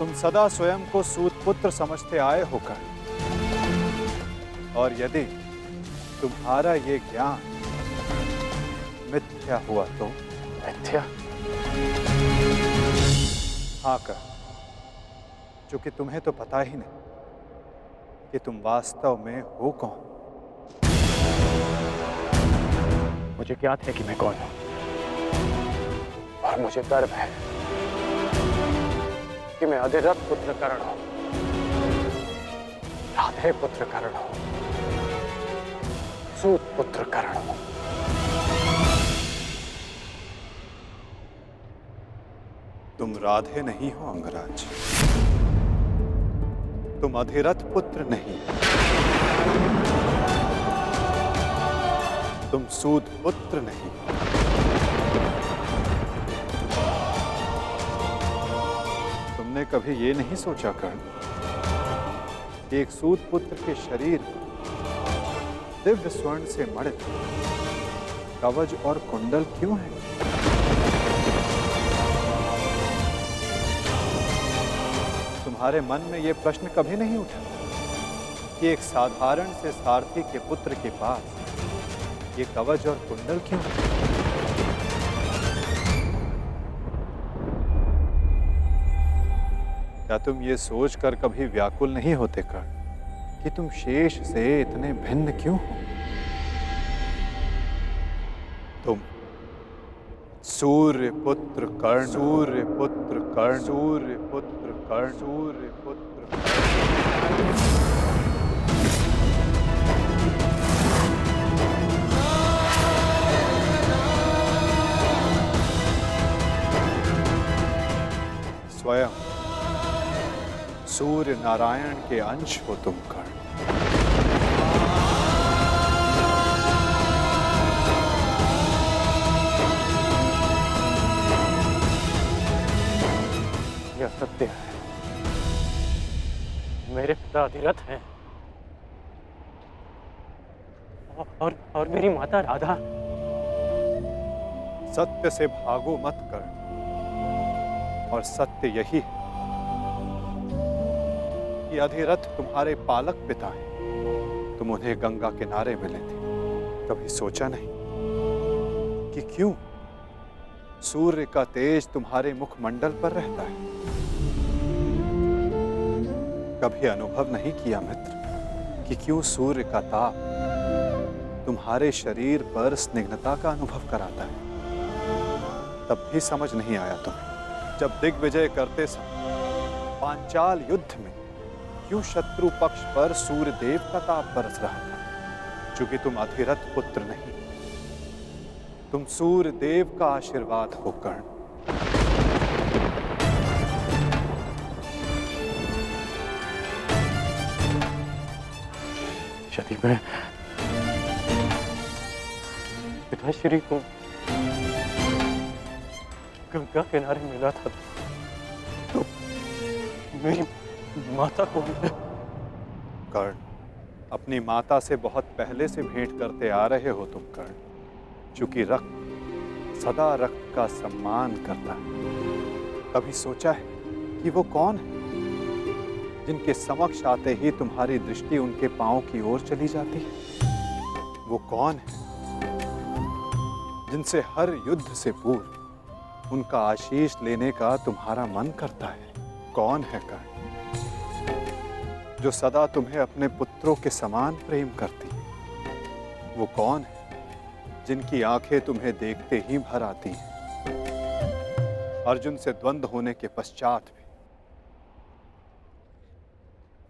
तुम सदा स्वयं को सूत पुत्र समझते आए होकर, और यदि तुम्हारा ये ज्ञान मिथ्या हुआ तो? मिथ्या? हाँ कर, क्योंकि तुम्हें तो पता ही नहीं कि तुम वास्तव में हो कौन। मुझे ज्ञात है कि मैं कौन हूं, और मुझे गर्व है कि मैं अधिरथ पुत्र कर्ण हूं, राधे पुत्र कर्ण हूं, सूत पुत्र कर्ण हूं। तुम राधे नहीं हो अंगराज, तुम अधिरथ पुत्र नहीं, तुम सूत पुत्र नहीं। तुमने कभी ये नहीं सोचा कर्ण कि एक सूत पुत्र के शरीर पर दिव्य स्वर्ण से मड़ित कवच और कुंडल क्यों है? तुम्हारे मन में यह प्रश्न कभी नहीं उठा कि एक साधारण से सारथी के पुत्र के पास ये कवच और कुंडल क्यों? क्या तुम ये सोचकर कभी व्याकुल नहीं होते कर्ण कि तुम शेष से इतने भिन्न क्यों हो? तुम सूर्य पुत्र कर्ण, सूर्य पुत्र कर्ण, सूर्य पुत्र कर्ण, सूर्य पुत्र स्वयं सूर्य नारायण के अंश हो तुम कर्ण। यह सत्य है, मेरे पिता अधिरथ हैं, और मेरी माता राधा। सत्य से भागो मत कर्ण, और सत्य यही है कि अधिरथ तुम्हारे पालक पिता हैं। तुम उन्हें गंगा किनारे मिले थे, कभी सोचा नहीं कि क्यों सूर्य का तेज तुम्हारे मुखमंडल पर रहता है? कभी अनुभव नहीं किया मित्र कि क्यों सूर्य का ताप तुम्हारे शरीर पर स्निग्धता का अनुभव कराता है? तब भी समझ नहीं आया तुम्हें जब दिग्विजय करते समय पांचाल युद्ध में क्यों शत्रु पक्ष पर सूर्य देव का ताप बरस रहा था? क्योंकि तुम अधिरथ पुत्र नहीं, तुम सूर्य देव का आशीर्वाद हो कर्ण। यदि मैं पिताश्री को गंगा किनारे मिला था तो मेरी माता को कर्ण, अपनी माता से बहुत पहले से भेंट करते आ रहे हो तुम कर्ण, क्योंकि रक्त सदा रक्त का सम्मान करता है। कभी सोचा है कि वो कौन है जिनके समक्ष आते ही तुम्हारी दृष्टि उनके पांव की ओर चली जाती है? वो कौन है जिनसे हर युद्ध से पूर्व उनका आशीष लेने का तुम्हारा मन करता है? कौन है कर्ण जो सदा तुम्हें अपने पुत्रों के समान प्रेम करती है? वो कौन है जिनकी आंखें तुम्हें देखते ही भर आती हैं? अर्जुन से द्वंद्व होने के पश्चात भी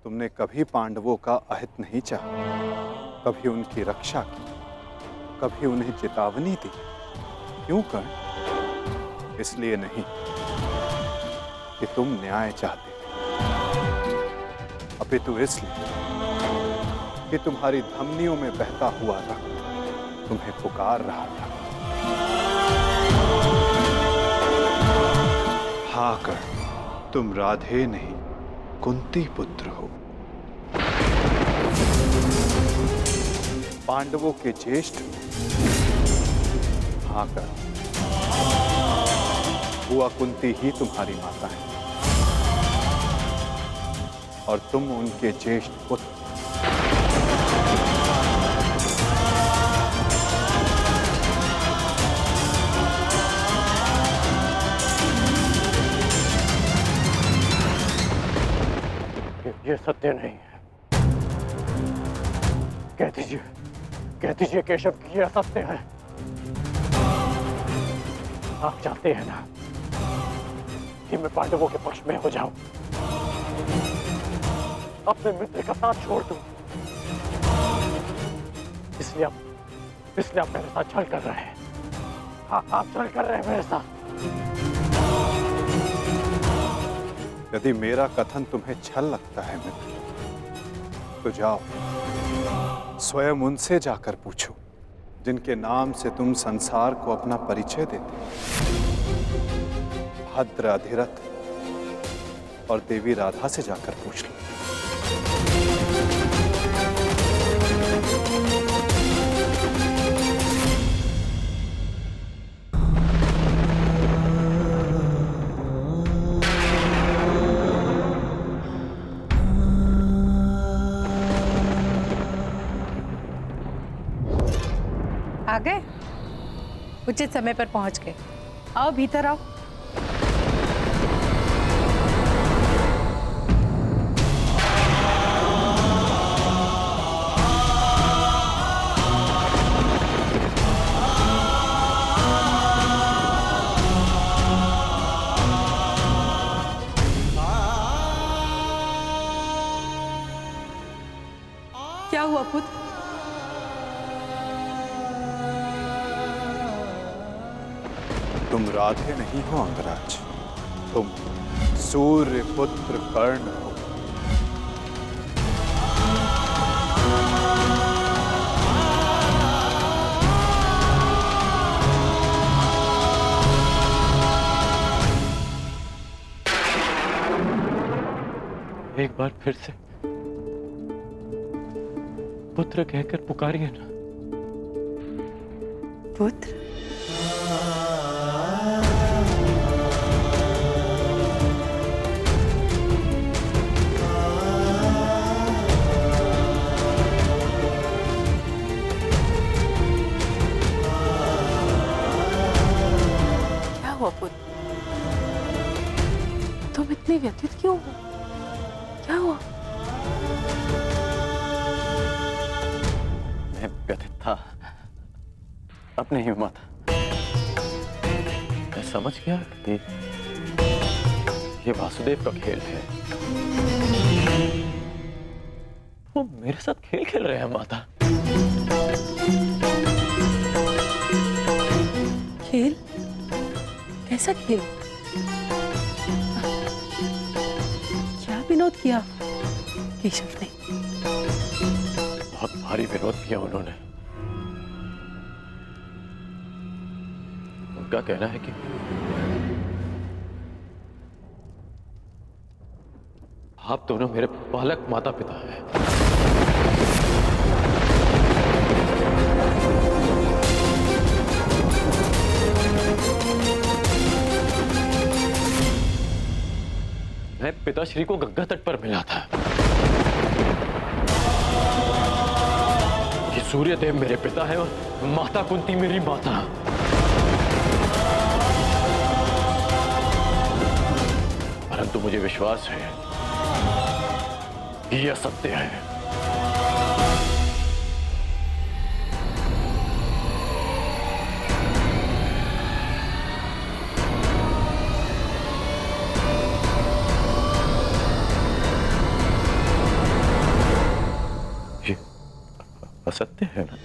तुमने कभी पांडवों का अहित नहीं चाहा, कभी उनकी रक्षा की, कभी उन्हें चेतावनी दी। क्यों कर्ण? इसलिए नहीं कि तुम न्याय चाहते, अपितु इसलिए कि तुम्हारी धमनियों में बहता हुआ रक्त तुम्हें पुकार रहा था। हाँ कर्ण, तुम राधे नहीं कुंती पुत्र हो, पांडवों के ज्येष्ठ। हाँ कर्ण, बुआ कुंती ही तुम्हारी माता है। और तुम उनके ज्येष्ठ पुत्र। ये सत्य नहीं है। कह दीजिए केशव कि ये असत्य है। आप चाहते हैं ना कि मैं पांडवों के पक्ष में हो जाऊं, अपने मित्र का साथ छोड़ दूं, इसलिए आप मेरे साथ छल कर रहे हैं। हाँ, आप छल कर रहे हैं मेरे साथ। यदि मेरा कथन तुम्हें छल लगता है मित्र, तो जाओ स्वयं उनसे जाकर पूछो जिनके नाम से तुम संसार को अपना परिचय देते हो। भद्र, अधिरथ और देवी राधा से जाकर पूछ लो। आ गए? उचित समय पर पहुंच गए। आओ भीतर आओ। क्या हुआ पुत्र? तुम राधे नहीं हो अंगराज, तुम सूर्य पुत्र कर्ण हो। एक बार फिर से पुत्र कहकर पुकारिए ना। पुत्र? क्या हुआ पुत्र? तुम इतने व्यथित क्यों हो? क्या हुआ? मैं व्यथित था अपने ही मत। मैं समझ गया कि ये वासुदेव का खेल है। वो मेरे साथ खेल खेल रहे हैं माता। खेल? कैसा खेल? क्या विनोद किया केशव ने? बहुत भारी विरोध किया उन्होंने। उनका कहना है कि आप दोनों मेरे बालक माता पिता हैं। मैं पिताश्री को गंगा तट पर मिला था कि सूर्यदेव मेरे पिता है और माता कुंती मेरी माता। परंतु मुझे विश्वास है कि यह सत्य है। ये असत्य है ना?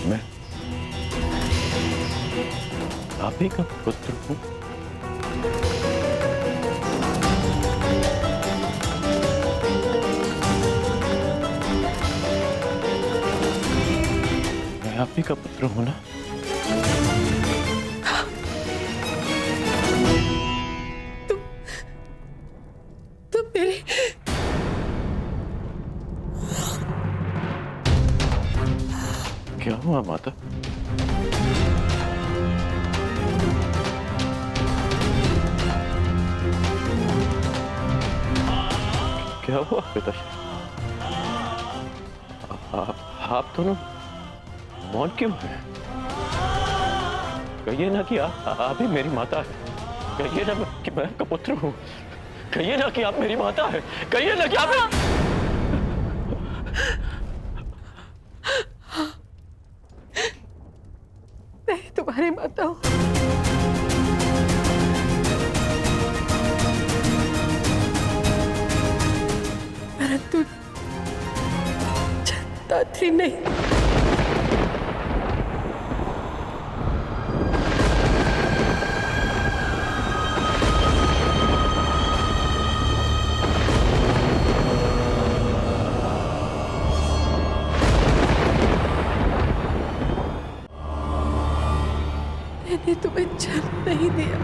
मैं आप ही का पुत्र हूं। मैं आप ही का पुत्र हूं ना? तुम मेरे क्या हुआ माता? क्या हुआ पिताश्री? आप दोनों मौन क्यों हैं? कहिए ना कि आप ही मेरी माता है। कहिए ना कि मैं आपका पुत्र हूँ। कहिए ना कि आप मेरी माता है। कहिए ना कि आप मैं तुम्हारी माता हूँ। परंतु दात्री नहीं। मैंने तुम्हें जन्म नहीं दिया।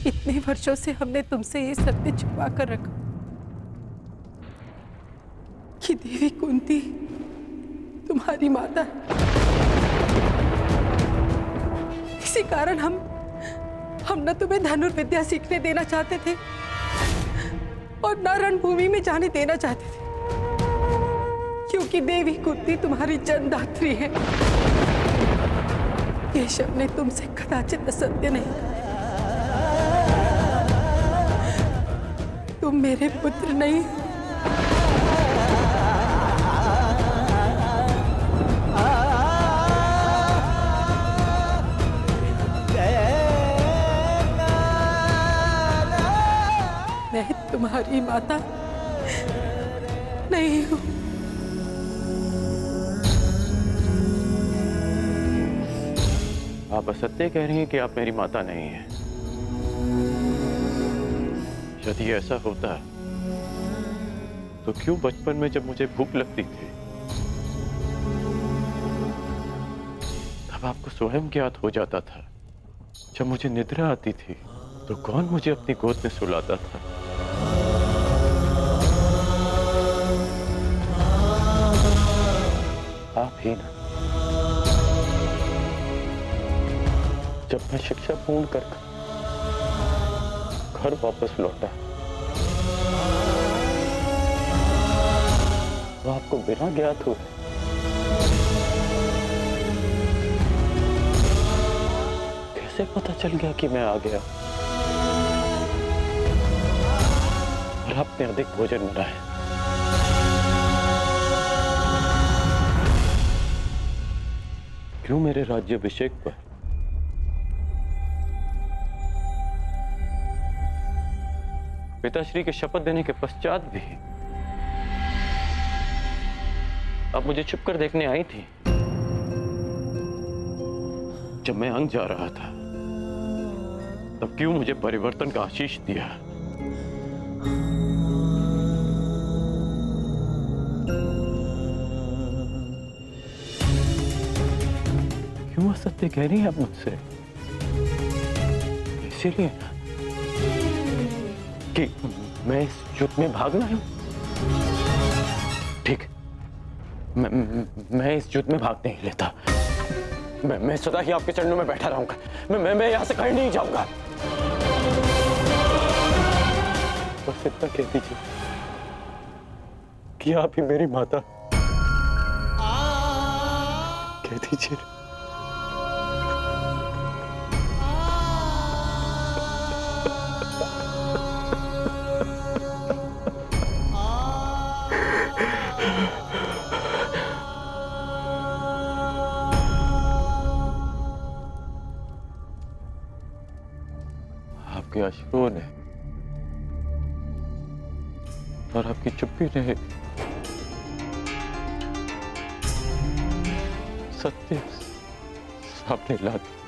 इतने वर्षों से हमने तुमसे ये सत्य छुपा कर रखा कि देवी कुंती तुम्हारी माता है। इसी कारण हम न तुम्हें धनुर्विद्या सीखने देना चाहते थे और न रणभूमि में जाने देना चाहते थे, क्योंकि देवी कुंती तुम्हारी जन्मदात्री है। केशव ने तुमसे कदाचित असत्य नहीं कहा। तुम मेरे पुत्र नहीं। मैं तुम्हारी माता नहीं हूं। आप असत्य कह रही हैं कि आप मेरी माता नहीं हैं। यदि ऐसा होता तो क्यों बचपन में जब मुझे भूख लगती थी तब आपको स्वयं ज्ञात हो जाता था? जब मुझे निद्रा आती थी तो कौन मुझे अपनी गोद में सुलाता था? आप ही ना। जब मैं शिक्षा पूर्ण कर घर वापस लौटा तो आपको बिना ज्ञात हुए कैसे पता चल गया कि मैं आ गया और आपने अधिक भोजन बनाया? क्यों मेरे राज्याभिषेक पर पिताश्री के शपथ देने के पश्चात भी आप मुझे छुप कर देखने आई थी? जब मैं अंग जा रहा था तब क्यों मुझे परिवर्तन का आशीष दिया? क्यों असत्य कह रही हैं आप मुझसे? इसीलिए कि मैं इस युद्ध में भाग रहा हूं। ठीक, मैं इस युद्ध में भाग नहीं लेता। मैं सदा ही आपके चरणों में बैठा रहूंगा। मैं यहां से कहीं नहीं जाऊंगा। बस इतना कह दीजिए कि आप ही मेरी माता। कह दीजिए। आपके अश्रुओं ने और आपकी चुप्पी ने सत्य सामने ला दिया।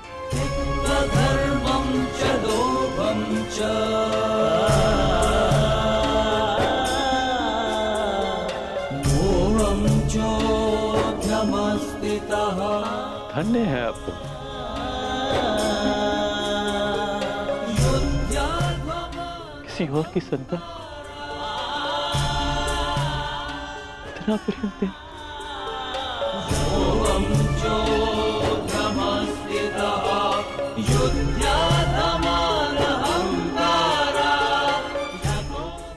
धन्य है आप तुम। किसी और की संतान इतना प्रेम दे।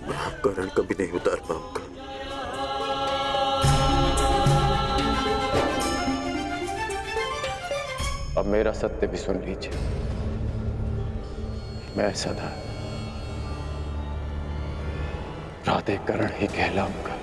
मैं आपका ऋण कभी नहीं उतार पाऊंगा। अब मेरा सत्य भी सुन लीजिए। मैं सदा प्राधिकरण ही कहलाऊंगा।